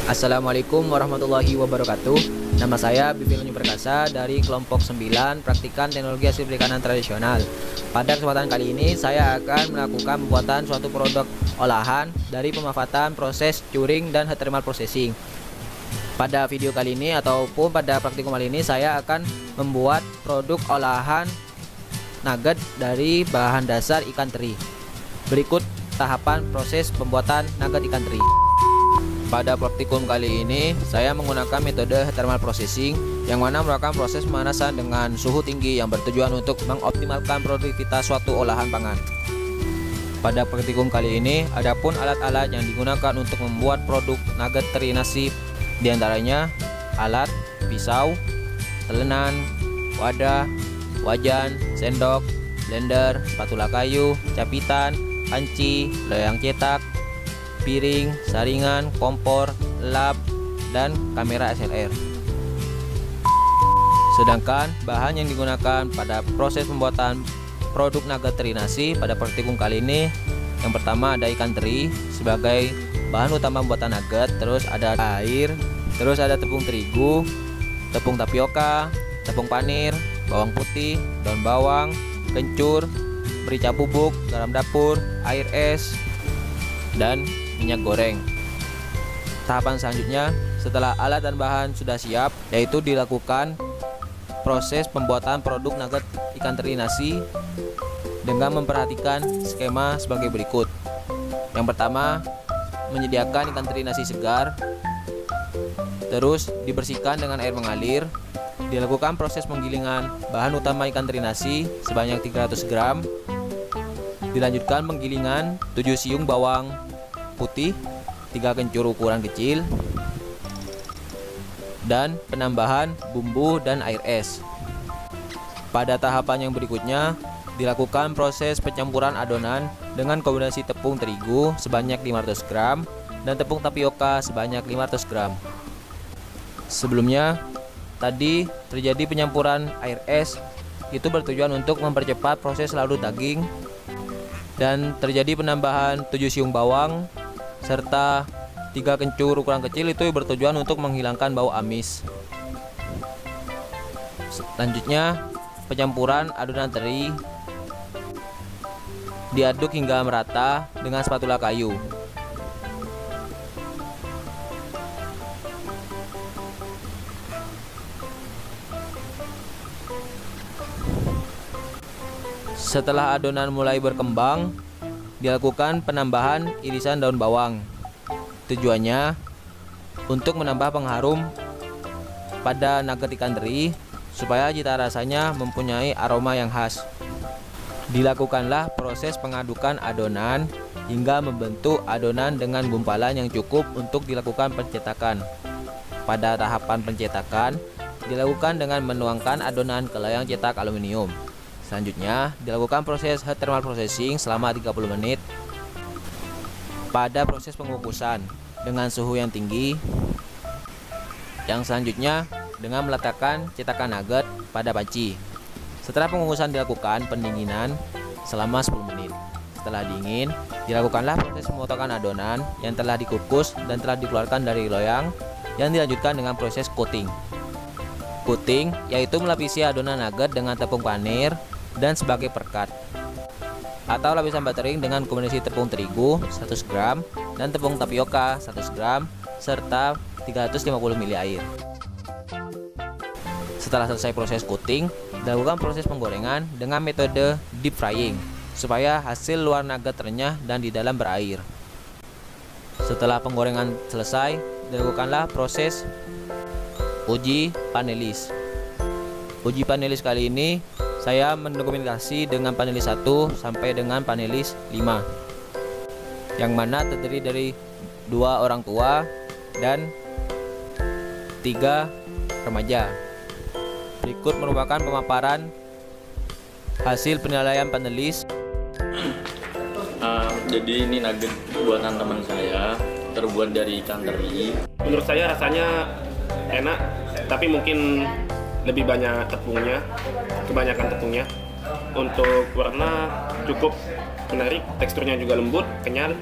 Assalamualaikum warahmatullahi wabarakatuh. Nama saya Bivin Perkasa dari kelompok 9 Praktikan Teknologi Hasil Perikanan Tradisional. Pada kesempatan kali ini saya akan melakukan pembuatan suatu produk olahan dari pemanfaatan proses curing dan thermal processing. Pada video kali ini ataupun pada praktikum kali ini saya akan membuat produk olahan nugget dari bahan dasar ikan teri. Berikut tahapan proses pembuatan nugget ikan teri. Pada praktikum kali ini saya menggunakan metode thermal processing yang mana merupakan proses pemanasan dengan suhu tinggi yang bertujuan untuk mengoptimalkan produktivitas suatu olahan pangan. Pada praktikum kali ini adapun alat-alat yang digunakan untuk membuat produk nugget teri nasi, diantaranya alat pisau, telenan, wadah, wajan, sendok, blender, spatula kayu, capitan, panci, loyang cetak, piring, saringan, kompor, lap, dan kamera SLR. Sedangkan bahan yang digunakan pada proses pembuatan produk nugget teri nasi pada praktikum kali ini, yang pertama ada ikan teri sebagai bahan utama pembuatan nugget, terus ada air, terus ada tepung terigu, tepung tapioka, tepung panir, bawang putih, daun bawang, kencur, merica bubuk, garam dapur, air es, dan minyak goreng. Tahapan selanjutnya setelah alat dan bahan sudah siap, yaitu dilakukan proses pembuatan produk nugget ikan teri nasi dengan memperhatikan skema sebagai berikut. Yang pertama, menyediakan ikan teri nasi segar, terus dibersihkan dengan air mengalir. Dilakukan proses penggilingan bahan utama ikan teri nasi sebanyak 300 gram. Dilanjutkan penggilingan 7 siung bawang putih, 3 kencur ukuran kecil, dan penambahan bumbu dan air es. Pada tahapan yang berikutnya dilakukan proses pencampuran adonan dengan kombinasi tepung terigu sebanyak 500 gram dan tepung tapioka sebanyak 500 gram. Sebelumnya tadi terjadi penyampuran air es, itu bertujuan untuk mempercepat proses larut daging, dan terjadi penambahan 7 siung bawang serta 3 kencur ukuran kecil, itu bertujuan untuk menghilangkan bau amis. Selanjutnya pencampuran adonan teri diaduk hingga merata dengan spatula kayu. Setelah adonan mulai berkembang, dilakukan penambahan irisan daun bawang. Tujuannya untuk menambah pengharum pada nugget ikan teri supaya cita rasanya mempunyai aroma yang khas. Dilakukanlah proses pengadukan adonan hingga membentuk adonan dengan gumpalan yang cukup untuk dilakukan pencetakan. Pada tahapan pencetakan dilakukan dengan menuangkan adonan ke loyang cetak aluminium. Selanjutnya dilakukan proses thermal processing selama 30 menit. Pada proses pengukusan dengan suhu yang tinggi. Yang selanjutnya dengan meletakkan cetakan nugget pada panci. Setelah pengukusan dilakukan pendinginan selama 10 menit. Setelah dingin, dilakukanlah proses pemotongan adonan yang telah dikukus dan telah dikeluarkan dari loyang, yang dilanjutkan dengan proses coating. Coating yaitu melapisi adonan nugget dengan tepung panir dan sebagai perkat, atau lapisan buttering dengan kombinasi tepung terigu 100 gram dan tepung tapioka 100 gram serta 350 ml air. Setelah selesai proses coating, dilakukan proses penggorengan dengan metode deep frying supaya hasil luar nugget renyah dan di dalam berair. Setelah penggorengan selesai, dilakukanlah proses uji panelis. Uji panelis kali ini saya mendokumentasi dengan panelis 1 sampai dengan panelis 5, yang mana terdiri dari 2 orang tua dan 3 remaja. Berikut merupakan pemaparan hasil penilaian panelis. Jadi ini nugget buatan teman saya, terbuat dari ikan teri. Menurut saya rasanya enak, tapi mungkin lebih banyak tepungnya, kebanyakan tepungnya. Untuk warna cukup menarik, teksturnya juga lembut, kenyal.